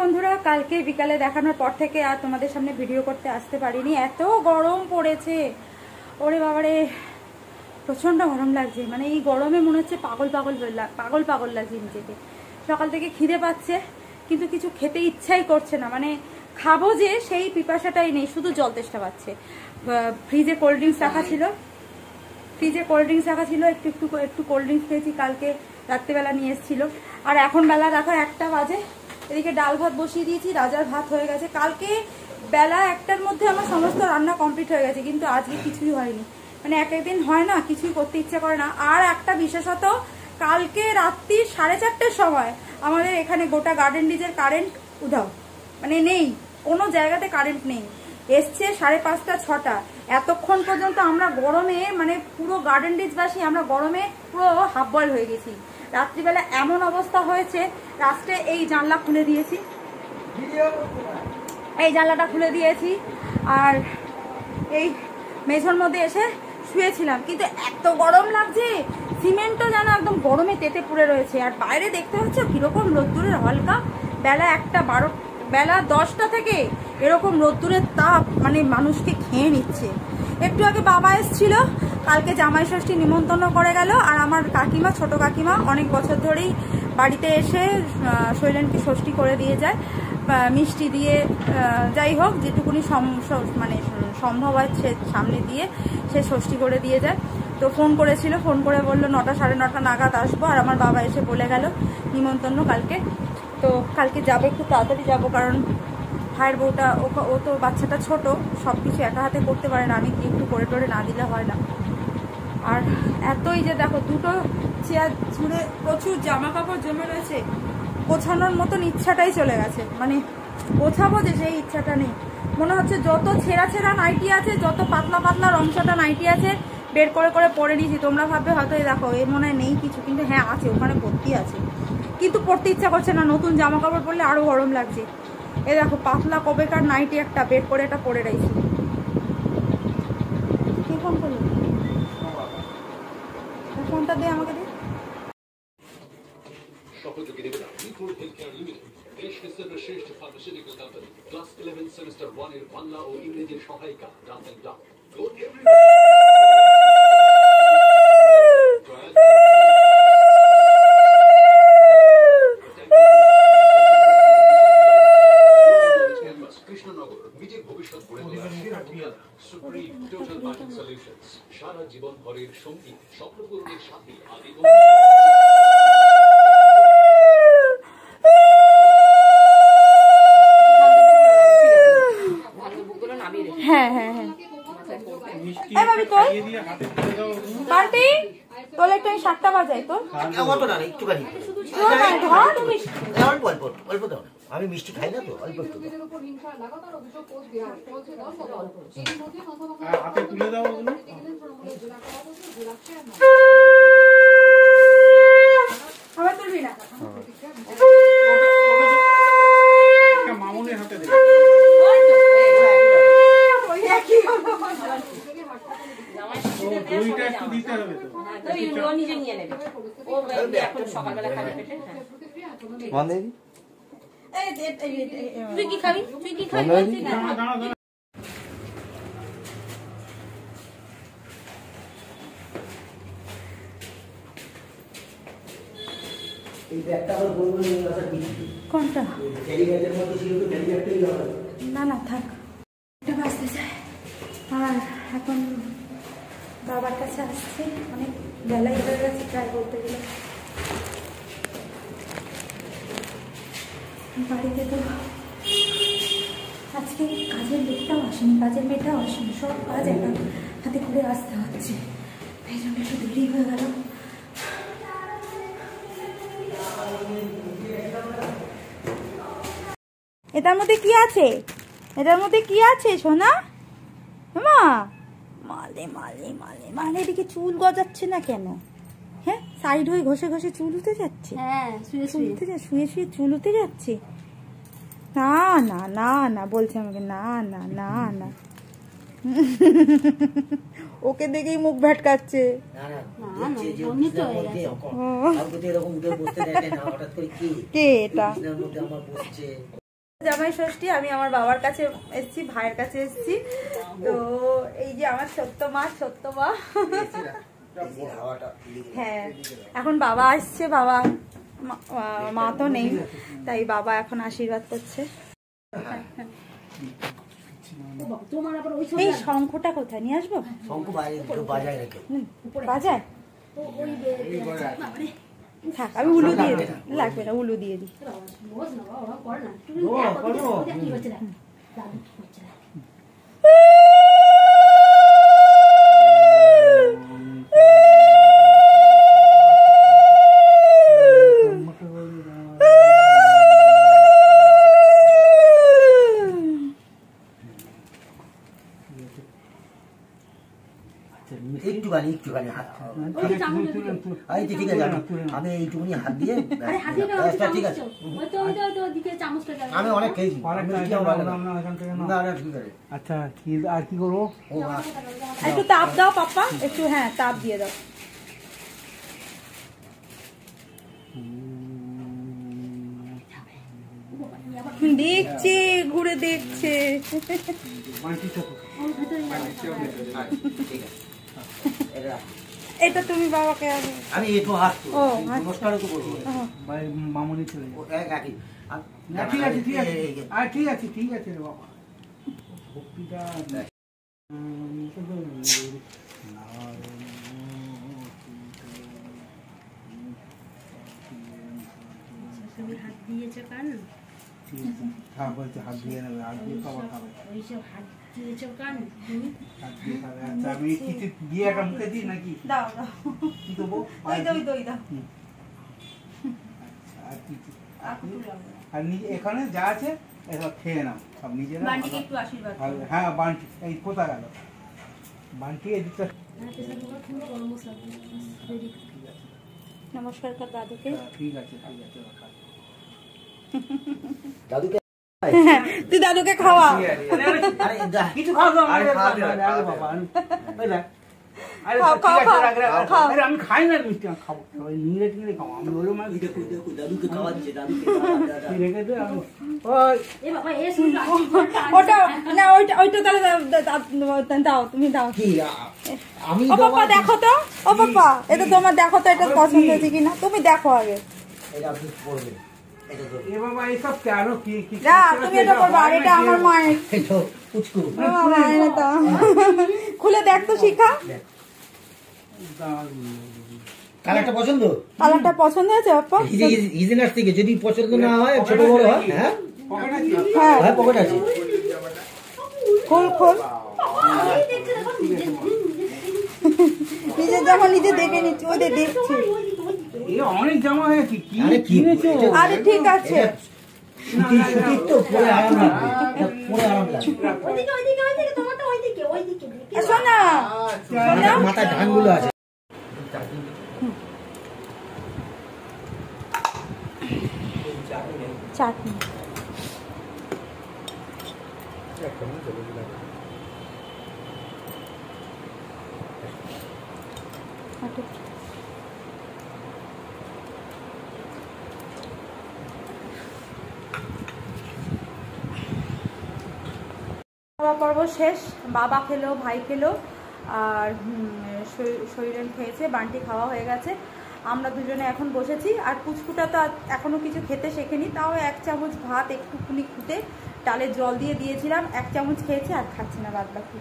বন্ধুরা, কালকে বিকালে দেখানোর পর থেকে আর তোমাদের সামনে ভিডিও করতে আসতে পারিনি। এত গরম পড়েছে, ওরে বাবারে প্রচন্ড গরম লাগছে। মানে এই গরমে মনে হচ্ছে পাগল পাগল লাগছে নিজেকে। সকাল থেকে খিদে পাচ্ছে কিন্তু কিছু খেতে ইচ্ছাই করছে না। মানে খাবো যে সেই পিপাসাটাই নেই, শুধু জল তেষ্টা পাচ্ছে। ফ্রিজে কোল্ড ড্রিঙ্কস রাখা ছিল, একটু কোল্ড ড্রিঙ্কস খেয়েছি। কালকে রাত্রিবেলা নিয়ে এসেছিল। আর এখন বেলা রাখা 1টা বাজে। এদিকে ডাল ভাত বসিয়ে দিয়েছি, রাজার ভাত হয়ে গেছে। কালকে বেলা 1টার মধ্যে আমার সমস্ত রান্না কমপ্লিট হয়ে গেছে, কিন্তু আজকে কিছুই হয়নি। মানে একদিন হয় না, কিছুই করতে ইচ্ছা করে না। আর একটা বিশেষত, কালকে রাত্রি 4:30টার সময় আমাদের এখানে গোটা গার্ডেন রিজের কারেন্ট উধাও, মানে নেই, কোনো জায়গাতে কারেন্ট নেই। এসছে 5:30 6টা। এতক্ষণ পর্যন্ত আমরা গরমে, মানে পুরো গার্ডেন রিজবাসী আমরা গরমে পুরো হাফ বয়েল হয়ে গেছি। রাত্রিবেলা এমন অবস্থা হয়েছে, লাস্টে এই জানলাটা খুলে দিয়েছি আর এই মেঝের মধ্যে এসে শুয়েছিলাম। কিন্তু এত গরম লাগছে, সিমেন্টও যেন একদম গরমে তেতে পুড়ে রয়েছে। আর বাইরে দেখতে হচ্ছে কিরকম রোদ্দুরের হালকা। বেলা 10টা থেকে এরকম রোদ্দুরের তাপ মানে মানুষকে খেয়ে নিচ্ছে। একটু আগে বাবা এসেছিল, কালকে জামাই ষষ্ঠী নিমন্ত্রণ করে গেল। আর আমার কাকিমা, ছোট কাকিমা, অনেক বছর ধরেই বাড়িতে এসে শৈলেনকে ষষ্ঠী করে দিয়ে যায়, মিষ্টি দিয়ে, যাই হোক যেটুকুনি মানে সম্ভব হয় সে সামনে দিয়ে সে ষষ্ঠী করে দিয়ে যায়। তো ফোন করেছিল, ফোন করে বললো 9টা 9:30 নাগাদ আসবো। আর আমার বাবা এসে বলে গেল নিমন্ত্রণ কালকে। তো কালকে যাবো, একটু তাড়াতাড়ি যাবো, কারণ ভাইয়ের বউটা ও তো বাচ্চাটা ছোট, সব কিছু একা হাতে করতে পারে না। আমি কি একটু করে টোরে না দিলে হয় না। আর এতই যে দেখো, 2টো চেয়ার জুড়ে প্রচুর জামা কাপড় জমে রয়েছে, গোছানোর মতন ইচ্ছাটাই চলে গেছে। মানে গোছাবো যে সেই ইচ্ছাটা নেই। মনে হচ্ছে যত ছেঁড়া নাইটি আছে, যত পাতলা রংসাটা নাইটি আছে, বের করে পরে নিয়েছি। তোমরা ভাববে হয়তো এই দেখো এর মনে হয় নেই কিছু, কিন্তু হ্যাঁ আছে, ওখানে ভর্তি আছে। কিন্তু পরতে ইচ্ছা করছে না। নতুন জামা কাপড় পরলে আরো গরম লাগছে। এ দেখো পাতলা কবেকার নাইটি একটা বের করে এটা পরে রয়েছি। কি ফোন করলো? ফোনটা দে আমাকে, দে। দেশের সর্বশ্রেষ্ঠ ফার্মাসিউটিক্যাল কোম্পানি ক্লাস 11 সেমিস্টার 1 এর বাংলা ও ইংরেজির সহায়িকা রামদেন ক্লাব। কৃষ্ণনগর নিজের ভবিষ্যৎ গড়ে তোলার সেরা ঠিকানা সুপ্রিম টোটাল মার্কেট সলিউশনস। সারা জীবন ভরের সঙ্গী, স্বপ্ন পূরণের সাথী। হ্যাঁ বাড়তি তোলে একটু 7টা বাজাই তো একটুখানি আমি মিষ্টি খাই না তো, অল্প একটু হাতে তুলে দাও। আবার তুলবি না, মামুনের হাতে দে। দইটা একটু দিতে হবে তো, ও নিজে নিয়ে নেবে। ও এখন সকালবেলা খাবে পেটে। মানে তুই কি খাবি? কোনটা? না থাক, এটা বাঁচতে চায়। আর এখন বাবার কাছে আসছে, অনেক বেলাই হয়ে গেছে ট্রাই করতে গেলে। বাড়িতে তো আজকে কাজের লোকটাও আসেনি, কাজের মেয়েটাও আসেনি, সব কাজ একা হাতে করে আসতে হচ্ছে। এই জন্য একটু দেরি হয়ে গেল। এটার মধ্যে কি আছে সোনা? মা মালে এদিকে চুল গজাচ্ছে না কেন? হ্যাঁ, সাইড হয়ে ঘষে চুল উঠে যাচ্ছে। হ্যাঁ, শুয়ে চুল উঠে যাচ্ছে। না বলছে আমাকে, না ওকে দেখেই মুখ ভেটকাচ্ছে। কে এটা? জামাই ষষ্ঠী, আমি আমার বাবার কাছে এসেছি, ভাইয়ের কাছে এসেছি। তো এই যে আমার ছোট্ট মা হ্যাঁ, এখন বাবা আসছে, বাবা মা তো নেই, তাই বাবা এখন আশীর্বাদ করছে। এই শঙ্খটা কোথায় নিয়ে আসবো? বাজায় থাক, আমি উলু দিয়ে দিই, লাগবে না, উলু দিয়ে দিই। একটুখানি ঠিক আছে, আমি এইটুকুনি হাত দিয়ে ঠিক আছে। আমি অনেক খেয়েছি। আচ্ছা, আর কি করবো? একটু তাপ দাও পাপা, একটু, হ্যাঁ তাপ দিয়ে দাও। দেখছে, ঘুরে দেখছে। এটা তুমি বাবাকে আমি একটু হাত নমস্কারও তো করবো। মামনি চলে ঠিক আছে, ঠিক আছে, আর ঠিক আছে, ঠিক আছে রে বাবা। ভক্তিটা তুমি হাত দিয়েছো কান? হাত দিয়ে নেবে, হাত দিয়ে খাবার খাবে। ওইসব হাত দিয়েছো কান? হাত দিয়ে খাবে। আচ্ছা, আমি কিছু দিয়ে একটা মুখে দিই নাকি? দাও দাও, কি দেবো? ওই দাও, ওই দাও। আর কিছু আর নিজে এখানে যা আছে এসব খেয়ে নাও সব নিজেরা। বান্টিকে একটু আশীর্বাদ করো। হ্যাঁ, বান্টি এই কোথা গেল? বান্টি এদিকটা। নমস্কার কর দাদুকে। ঠিক আছে, ঠিক আছে। দাদুকে তুই দাদুকে খাওয়া। কিছু খাওয়া আমি খাই না মিষ্টি, আমি খাবো নিয়ে টিঙে খাবো। আমি ওরকম দাদুকে খাওয়াচ্ছে, রেখে দে। আমি ওটা না, ওইটা তাহলে দাও, তুমি দাও। আমি ও পাপা দেখো তো, ও পাপা এটা তোমার দেখো তো, এটা পছন্দ হয়েছে কিনা, তুমি দেখো আগে। এ বাবা এইসব কেন কি না, তুমি এটা করবে, আর এটা আমার মায়ের। খুলে দেখ তো শিখা, কালারটা পছন্দ? কালারটা পছন্দ হয়েছে পাপা? ইজিনার থেকে যদি পছন্দ না হয়, ছোট বড় হয়। হ্যাঁ হ্যাঁ, পকেট আছে। খোল খোল, নিজে যখন নিজে দেখে নিচ্ছি, ওদের দেখছি। অনেক জামা হয়েছে, কি কিনেছো? আরে ঠিক আছে, তো পরে আরাম লাগবে, পরে আরাম লাগবে। শোনা মাথায় ধানগুলো আছে। চাটনি খাওয়া পর্ব শেষ। বাবা খেলো, ভাই খেলো, আর শরীরেন খেয়েছে, বান্টি খাওয়া হয়ে গেছে। আমরা দুজনে এখন বসেছি। আর পুচকুটা তো এখনো কিছু খেতে শেখেনি, তাও 1 চামচ ভাত একটুখানি খুঁটে ডালে জল দিয়ে দিয়েছিলাম, 1 চামচ খেয়েছে, আর খাচ্ছে না বাদ বাকি।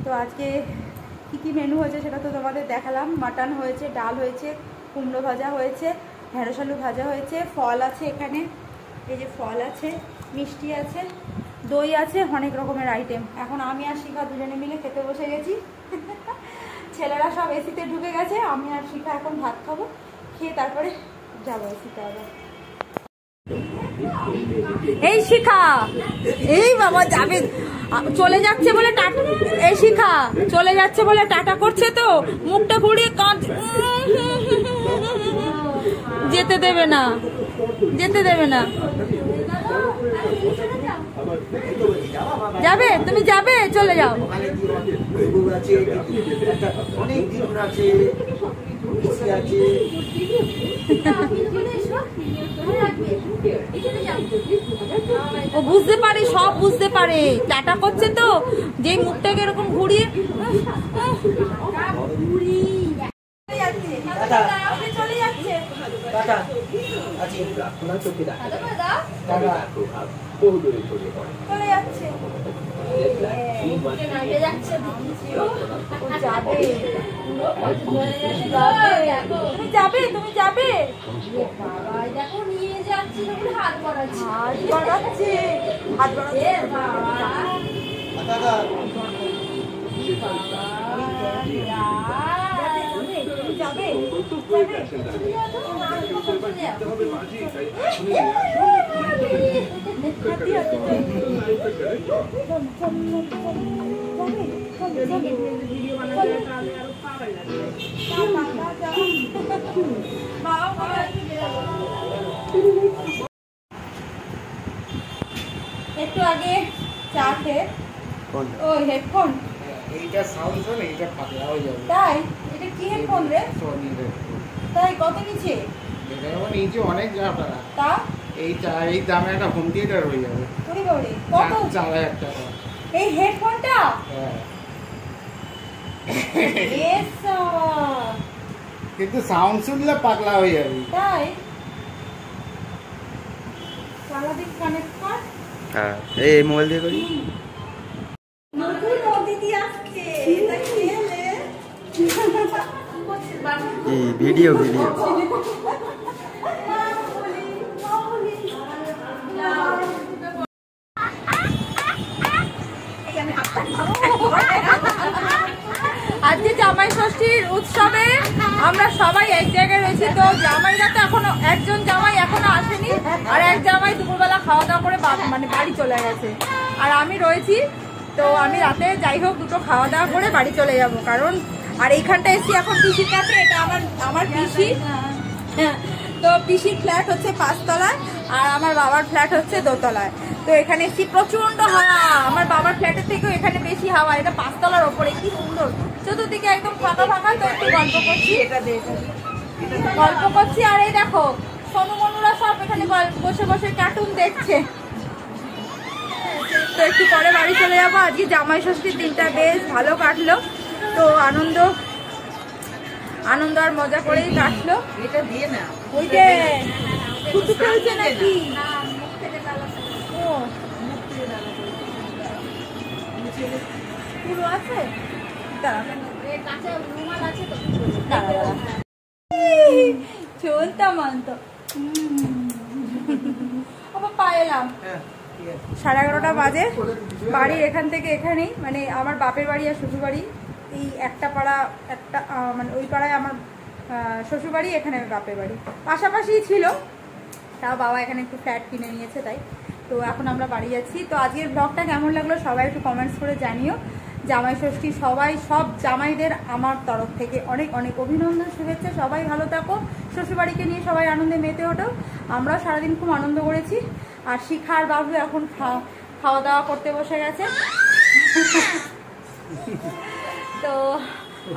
তো আজকে কী কী মেনু হয়েছে সেটা তো তোমাদের দেখালাম। মাটন হয়েছে, ডাল হয়েছে, কুমড়ো ভাজা হয়েছে, ঢেঁড়স আলু ভাজা হয়েছে, ফল আছে এখানে, এই যে ফল আছে, মিষ্টি আছে, দই আছে, অনেক রকমের আইটেম। এখন আমি আর শিখা দুজনে মিলে খেতে বসে গেছি। ছেলেরা সব এসিতে ঢুকে গেছে, আমি আর শিখা এখন ভাত খাবো, খেয়ে তারপরে যাবো এসিতে আবার। এই শিখা, এই বাবা যাবে, চলে যাচ্ছে বলে টাটা, এই শিখা চলে যাচ্ছে বলে টাটা করছে, তো মুখটা ঘুরিয়ে কাঁদ, যেতে দেবে না, যেতে দেবে না। যাবে, তুমি যাবে, চলে যাও। অনেক দিন আছে। আছে। ও বুঝতে পারে, সব বুঝতে পারে, টাটা করছে তো যে মুখটাকে এরকম ঘুরিয়ে চলে যাচ্ছে। টাটা আছি আপনার চৌকিদার। চলে যাচ্ছে। তুমি যাবে, তুমি যাবে। দেখো নিয়ে যাচ্ছি, হাত বাড়াচ্ছি, হাত বাড়াচ্ছে, হাত বাড়াচ্ছে। যাবে, একটু আগে চা খেয়ে ও হেডফোন, এইটা সাউন্ড শোনে, এইটা পাতলা হয়ে যাবে। তাই এটা কি হেডফোন রে? সোনির। তাই কত নিচে? এটা যেমন নিচে অনেক টাকা, তা এই দামে একটা হোম থিয়েটার হয়ে যাবে। তুই বলে কত 4000 টাকা। এই হেডফোনটা? হ্যাঁ, এসা কিন্তু সাউন্ড শুনলে পাগলা হয়ে যাবে। তাই সারাদিন কানেক্ট কর। হ্যাঁ, এই মোবাইল দিয়ে করি। নতুন দিদি আসছে, এটা খেলে এই ভিডিও আজকে জামাই ষষ্ঠীর উৎসবে আমরা সবাই এক জায়গায় রয়েছি। তো জামাইরা তো এখনো, একজন জামাই এখনো আসেনি, আর এক জামাই দুপুরবেলা খাওয়া দাওয়া করে মানে বাড়ি চলে গেছে, আর আমি রয়েছি। তো আমি রাতে যাই হোক দুটো খাওয়া দাওয়া করে বাড়ি চলে যাব, কারণ আর এইখানটা এসছি এখন পিসির কাছে। এটা আমার পিসি। তো পিসির ফ্ল্যাট হচ্ছে 5 তলায়, আর আমার বাবার ফ্ল্যাট হচ্ছে 2 তলায়। তো এখানে এসছি, প্রচন্ড হাওয়া, আমার বাবার ফ্ল্যাটের থেকেও এখানে বেশি হাওয়া। এটা 5 তলার ওপরে, কি সুন্দর, চতুর্দিকে একদম ফাঁকা ফাঁকা। তো একটু গল্প করছি, আর এই দেখো সোনু মনুরা সব এখানে বসে বসে কার্টুন দেখছে। তো একটু পরে বাড়ি চলে যাবো। আজকে জামাই ষষ্ঠীর দিনটা বেশ ভালো কাটলো, তো আনন্দ আর মজা করেই কাটলো। এটা দিয়ে না, ওই যে ছুটু খেলছে নাকি? ও পুরো আছে, কাঁচা রুমাল আছে তো, চলতাম আনতো। পা এলাম 11:30 বাজে। বাড়ির এখান থেকে এখানেই, মানে আমার বাপের বাড়ি আর শ্বশুর বাড়ি এই একটা পাড়া, একটা মানে ওই পাড়ায় আমার শ্বশুর বাড়ি, এখানে বাপের বাড়ি পাশাপাশি ছিল। তাও বাবা এখানে একটু ফ্ল্যাট কিনে নিয়েছে, তাই। তো এখন আমরা বাড়ি যাচ্ছি। তো আজকের ব্লগটা কেমন লাগলো সবাই একটু কমেন্টস করে জানিও। জামাই ষষ্ঠী সব জামাইদের আমার তরফ থেকে অনেক অনেক অভিনন্দন, শুভেচ্ছা। সবাই ভালো থাকো, শ্বশুরবাড়িকে নিয়ে সবাই আনন্দে মেতে ওঠো। আমরাও সারাদিন খুব আনন্দ করেছি। আর শিখা আর বাবু এখন খাওয়া দাওয়া করতে বসে গেছে। তো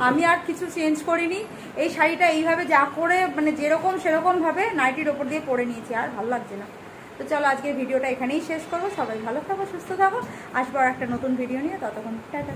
আমি আর কিছু চেঞ্জ করিনি, এই শাড়িটা এইভাবে যা করে মানে যেরকম সেরকম ভাবে নাইটির ওপর দিয়ে পরে নিয়েছি, আর ভালো লাগছে না। তো চলো আজকের ভিডিওটা এখানেই শেষ করবো। সবাই ভালো থাকো, সুস্থ থাকো, আসবো আর একটা নতুন ভিডিও নিয়ে। ততক্ষণ টাটা।